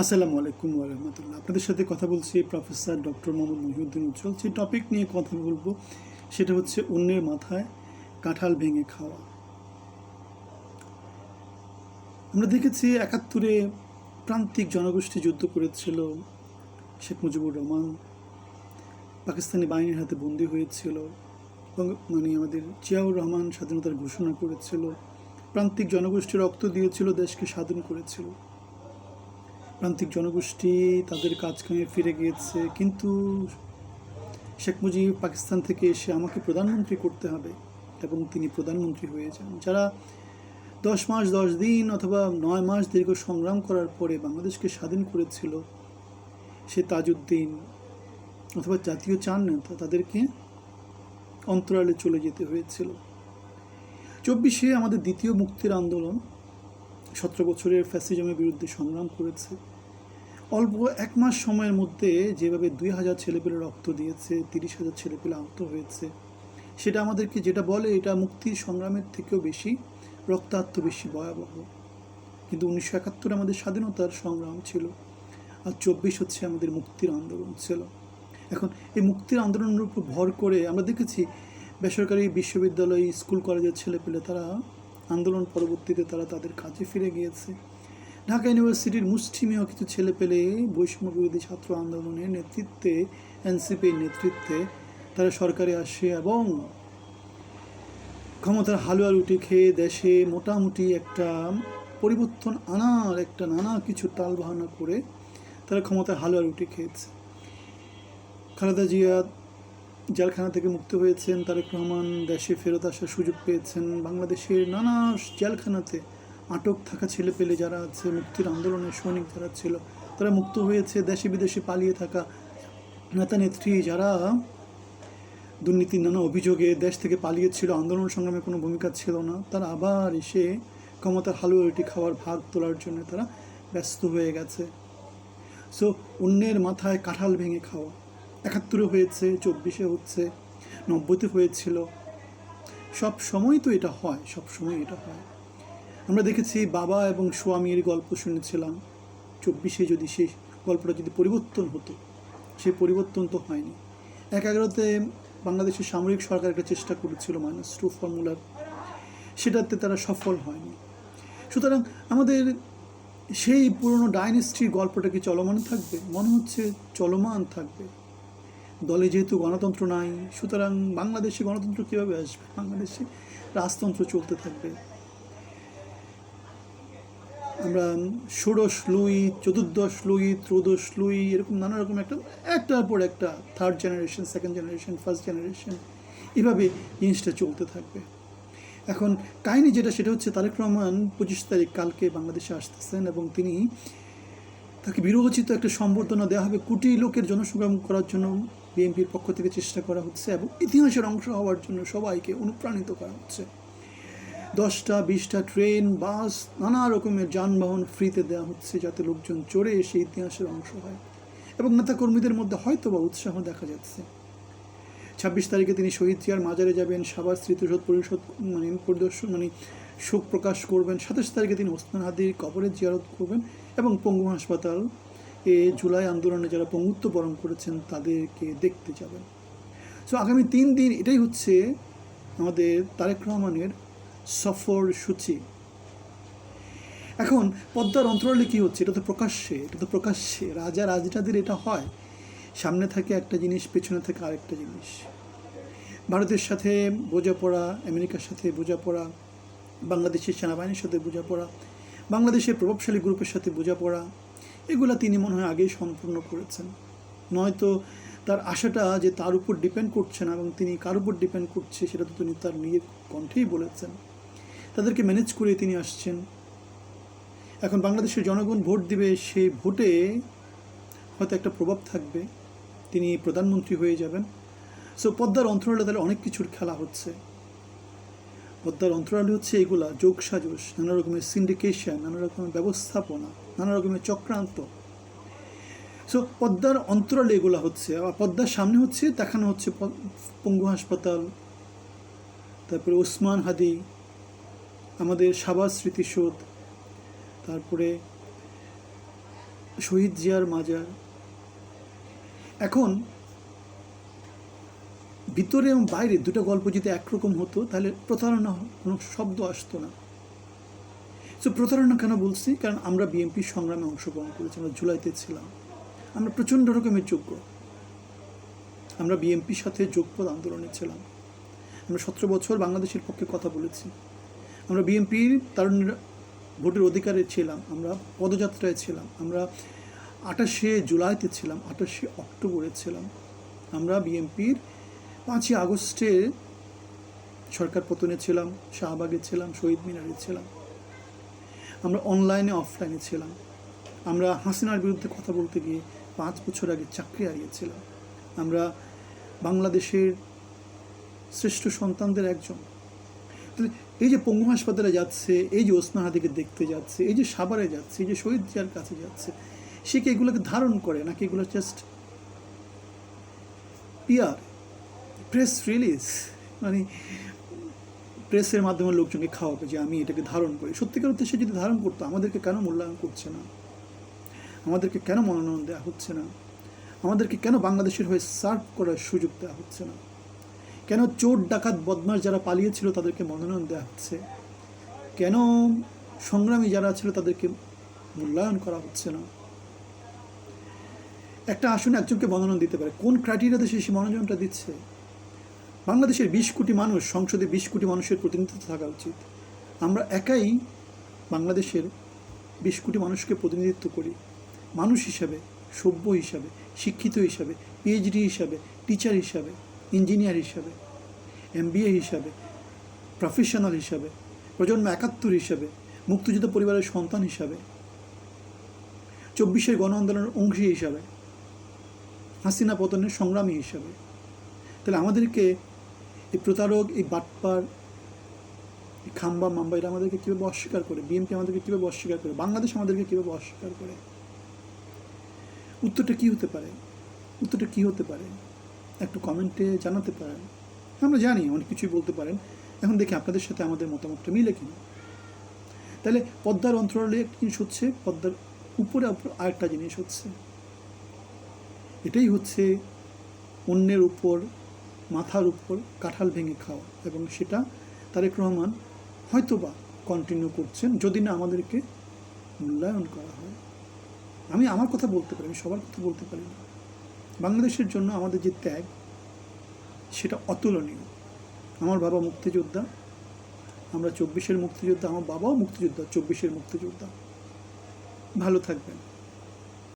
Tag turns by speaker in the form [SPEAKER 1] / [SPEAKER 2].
[SPEAKER 1] আসসালামু আলাইকুম ওয়া রাহমাতুল্লাহ। আপনাদের সাথে কথা বলছি প্রফেসর ডক্টর মোহাম্মদ মহিউদ্দিন উজ্জ্বল। যে টপিক নিয়ে কথা বলবো সেটা হচ্ছে অন্যের মাথায় কাঁঠাল ভেঙে খাওয়া। আমরা দেখেছি ৭১-এ প্রান্তিক জনগোষ্ঠী যুদ্ধ করেছিল, শেখ মুজিবুর রহমান পাকিস্তানি বাহিনীর হাতে বন্দী হয়েছিল এবং আমাদের জিয়াউর রহমান স্বাধীনতার ঘোষণা করেছিল। প্রান্তিক জনগোষ্ঠী রক্ত দিয়েছিল, দেশকে স্বাধীন করেছিল। প্রান্তিক জনগোষ্ঠী তাদের কাজ কামে ফিরে গিয়েছে, কিন্তু শেখ মুজিব পাকিস্তান থেকে এসে আমাকে প্রধানমন্ত্রী করতে হবে এবং তিনি প্রধানমন্ত্রী হয়ে যান। যারা 10 মাস 10 দিন অথবা 9 মাস দীর্ঘ সংগ্রাম করার পরে বাংলাদেশকে স্বাধীন করেছিল, সে তাজউদ্দিন অথবা জাতীয় চার নেতা, তাদেরকে অন্তরালে চলে যেতে হয়েছিল। 24-এ আমাদের দ্বিতীয় মুক্তির আন্দোলন 17 বছরের ফ্যাসিজমের বিরুদ্ধে সংগ্রাম করেছে। অল্প 1 মাস সময়ের মধ্যে যেভাবে 2000 ছেলেপেলে রক্ত দিয়েছে, 30,000 ছেলেপেলে আহত হয়েছে, সেটা আমাদেরকে যেটা বলে এটা মুক্তির সংগ্রামের থেকেও বেশি রক্তাক্ত, বেশি ভয়াবহ। কিন্তু 1971 আমাদের স্বাধীনতার সংগ্রাম ছিল, আর 24 হচ্ছে আমাদের মুক্তির আন্দোলন ছিল। এখন এই মুক্তির আন্দোলনের উপর ভর করে আমরা দেখেছি বেসরকারি বিশ্ববিদ্যালয়, স্কুল, কলেজের ছেলেপেলে তারা আন্দোলন পরবর্তীতে তারা তাদের কাজে ফিরে গিয়েছে। ঢাকা ইউনিভার্সিটির মুষ্টিমেয় কিছু ছেলেপেলে বৈষম্য বিরোধী ছাত্র আন্দোলনের নেতৃত্বে, এনসিপির নেতৃত্বে তারা সরকারে আসে এবং ক্ষমতার হালুয়া রুটি খেয়ে দেশে মোটামুটি একটা পরিবর্তন আনার একটা নানা কিছু টালবাহানা করে তারা ক্ষমতার হালুয়া রুটি খেয়েছে। খালেদা জিয়া জেলখানা থেকে মুক্ত হয়েছেন, তারেক রহমান দেশে ফেরত আসার সুযোগ পেয়েছেন। বাংলাদেশের নানা জেলখানাতে আটক থাকা ছেলেপেলে যারা আছে, মুক্তির আন্দোলনের সৈনিক যারা ছিল, তারা মুক্ত হয়েছে। দেশে বিদেশে পালিয়ে থাকা নেতা নেত্রী যারা দুর্নীতির নানা অভিযোগে দেশ থেকে পালিয়েছিল, আন্দোলন সংগ্রামে কোনো ভূমিকা ছিল না, তারা আবার এসে ক্ষমতার হালুয়া রুটি খাওয়ার ভাগ তোলার জন্য তারা ব্যস্ত হয়ে গেছে। সো অন্যের মাথায় কাঁঠাল ভেঙে খাওয়া ৭১-এ হয়েছে, 24-এ হচ্ছে, 90-তে হয়েছিল। সব সময় তো এটা হয়, সব সময় এটা হয়। আমরা দেখেছি বাবা এবং স্বামীর গল্প শুনেছিলাম। 24-এ যদি সেই গল্পটা যদি পরিবর্তন হতো, সেই পরিবর্তন তো হয়নি। 11-তে বাংলাদেশের সামরিক সরকার একটা চেষ্টা করেছিল -2 ফর্মুলার, সেটাতে তারা সফল হয়নি। সুতরাং আমাদের সেই পুরনো ডাইনেস্টির গল্পটা কি চলমান থাকবে? মনে হচ্ছে চলমান থাকবে। দলে যেহেতু গণতন্ত্র নাই, সুতরাং বাংলাদেশে গণতন্ত্র কীভাবে আসবে? বাংলাদেশে রাজতন্ত্র চলতে থাকবে। আমরা ষোড়শ লুই, চতুর্দশ লুই, ত্রয়োদশ লুই, এরকম নানা রকম একটার পর একটা third generation, second generation, first generation, এভাবে জিনিসটা চলতে থাকবে। এখন কাহিনি যেটা, সেটা হচ্ছে তারেক রহমান 25 তারিখ কালকে বাংলাদেশে আসতেছেন এবং তাকে বিরোচিত একটা সম্বর্ধনা দেওয়া হবে। কোটি লোকের জনসংগ্রাম করার জন্য বিএনপির পক্ষ থেকে চেষ্টা করা হচ্ছে এবং ইতিহাসের অংশ হওয়ার জন্য সবাইকে অনুপ্রাণিত করা হচ্ছে। 10টা 20টা ট্রেন, বাস, নানা রকমের যানবাহন ফ্রিতে দেওয়া হচ্ছে যাতে লোকজন চড়ে এসে ইতিহাসের অংশ হয় এবং নেতাকর্মীদের মধ্যে হয়তো বা উৎসাহ দেখা যাচ্ছে। 26 তারিখে তিনি শহীদ জিয়ার মাজারে যাবেন, সাভার স্মৃতিসৌধ পরিদর্শন শোক প্রকাশ করবেন। 27 তারিখে তিনি ওসমান হাদির কবরের জিয়ারত করবেন এবং পঙ্গু হাসপাতাল জুলাই আন্দোলনে যারা পঙ্গুত্ব বরণ করেছেন তাদেরকে দেখতে যাবেন। সো আগামী 3 দিন এটাই হচ্ছে আমাদের তারেক রহমানের সফর সূচি। এখন পদ্মার অন্তরালে কী হচ্ছে? এটা তো প্রকাশ্যে রাজনীতিদের এটা হয়, সামনে থাকে একটা জিনিস, পেছনে থাকে আরেকটা জিনিস। ভারতের সাথে বোঝাপড়া, আমেরিকার সাথে বোঝাপড়া, বাংলাদেশের সেনাবাহিনীর সাথে বোঝাপড়া, বাংলাদেশের প্রভাবশালী গ্রুপের সাথে বোঝাপড়া, এগুলা তিনি মনে হয় আগেই সম্পূর্ণ করেছেন। নয়তো তার আশাটা যে তার উপর ডিপেন্ড করছে না এবং তিনি কার উপর ডিপেন্ড করছে সেটা তো তিনি তার নিজের কণ্ঠেই বলেছেন। তাদেরকে ম্যানেজ করে তিনি আসছেন। এখন বাংলাদেশের জনগণ ভোট দিবে, সেই ভোটে হয়তো একটা প্রভাব থাকবে, তিনি প্রধানমন্ত্রী হয়ে যাবেন। সো পদ্মার অন্তরালে তাহলে অনেক কিছুর খেলা হচ্ছে। পদ্মার অন্তরালে হচ্ছে এগুলা যোগসাজশ, নানা রকমের সিন্ডিকেশন, নানা রকমের ব্যবস্থাপনা, নানা রকমের চক্রান্ত। সো পদ্মার অন্তরালে এগুলো হচ্ছে। আর পদ্মার সামনে হচ্ছে দেখানো হচ্ছে পঙ্গু হাসপাতাল, তারপরে ওসমান হাদি, আমাদের সাভার স্মৃতিসৌধ, তারপরে শহীদ জিয়ার মাজার। এখন ভিতরে এবং বাইরে দুটো গল্প যদি একরকম হতো তাহলে প্রতারণা কোনো শব্দ আসতো না। সো প্রতারণা কেন বলছি? কারণ আমরা বিএনপির সংগ্রামে অংশগ্রহণ করেছি, আমরা জুলাইতে ছিলাম, আমরা প্রচণ্ড রকমের যোগ্য, আমরা বিএনপির সাথে যোগপদ আন্দোলনে ছিলাম, আমরা 17 বছর বাংলাদেশের পক্ষে কথা বলেছি, আমরা বিএনপির তারুণ্যের ভোটের অধিকারে ছিলাম, আমরা পদযাত্রায় ছিলাম, আমরা 28শে জুলাইতে ছিলাম, 28শে অক্টোবরে ছিলাম, আমরা বিএনপির 5ই আগস্টে সরকার পতনে ছিলাম, শাহবাগে ছিলাম, শহীদ মিনারে ছিলাম, আমরা অনলাইনে অফলাইনে ছিলাম, আমরা হাসিনার বিরুদ্ধে কথা বলতে গিয়ে 5 বছর আগে চাকরি হারিয়েছিলাম, আমরা বাংলাদেশের শ্রেষ্ঠ সন্তানদের একজন। এই যে পঙ্গু হাসপাতালে যাচ্ছে, এই যে ওসমান হাদিকে দেখতে যাচ্ছে, এই যে সাভারে যাচ্ছে, এই যে শহীদ জিয়ার কাছে যাচ্ছে, সে কি এগুলোকে ধারণ করে নাকি এগুলো জাস্ট পিআর, প্রেস রিলিজ, মানে প্রেসের মাধ্যমে লোকজনকে খাওয়াবে যে আমি এটাকে ধারণ করি? সত্যিকার অর্থে সে যদি ধারণ করতো, আমাদেরকে কেন মূল্যায়ন করছে না? আমাদেরকে কেন মনোনয়ন দেওয়া হচ্ছে না? আমাদেরকে কেন বাংলাদেশের হয়ে সার্ভ করার সুযোগ দেওয়া হচ্ছে না? কেন চোর ডাকাত বদমাশ যারা পালিয়েছিল তাদেরকে মনোনয়ন দেওয়া হচ্ছে? কেন সংগ্রামী যারা ছিল তাদেরকে মূল্যায়ন করা হচ্ছে না? একটা আসনে একজনকে মনোনয়ন দিতে পারে, কোন ক্রাইটেরিয়াতে সে মনোনয়নটা দিচ্ছে? বাংলাদেশের 20 কোটি মানুষ, সংসদে 20 কোটি মানুষের প্রতিনিধিত্ব থাকা উচিত। আমরা একাই বাংলাদেশের 20 কোটি মানুষকে প্রতিনিধিত্ব করি, মানুষ হিসাবে, সভ্য হিসাবে, শিক্ষিত হিসাবে, পিএইচডি হিসাবে, টিচার হিসাবে, ইঞ্জিনিয়ার হিসাবে, এমবিএ হিসাবে, প্রফেশনাল হিসাবে, প্রজন্ম 71 হিসাবে, মুক্তিযুদ্ধ পরিবারের সন্তান হিসাবে, 24-এর গণ আন্দোলনের অংশী হিসাবে, হাসিনা পতনের সংগ্রামী হিসাবে। তাহলে আমাদেরকে এই প্রতারক, এই বাটপার, এই খাম্বা মাম্বা এরা আমাদেরকে কীভাবে অস্বীকার করে? বিএনপি আমাদেরকে কীভাবে অস্বীকার করে? বাংলাদেশ আমাদেরকে কীভাবে অস্বীকার করে? উত্তরটা কী হতে পারে? উত্তরটা কী হতে পারে? একটু কমেন্টে জানাতে পারেন। আমরা জানি অনেক কিছুই বলতে পারেন, এখন দেখি আপনাদের সাথে আমাদের মতামতটা মিলে কিনা। তাহলে পদ্মার অন্তরালে একটা জিনিস হচ্ছে, পদ্মার উপরে আরেকটা জিনিস হচ্ছে, এটাই হচ্ছে অন্যের উপর, মাথার উপর কাঁঠাল ভেঙে খাওয়া। এবং সেটা তারেক রহমান হয়তোবা কন্টিনিউ করছেন যদি না আমাদেরকে মূল্যায়ন করা হয়। আমি আমার কথা বলতে পারি, আমি সবার কথা বলতে পারি না। বাংলাদেশের জন্য আমাদের যে ত্যাগ সেটা অতুলনীয়। আমার বাবা মুক্তিযোদ্ধা, আমরা 24-এর মুক্তিযোদ্ধা, আমার বাবাও মুক্তিযোদ্ধা, 24-এর মুক্তিযোদ্ধা। ভালো থাকবেন।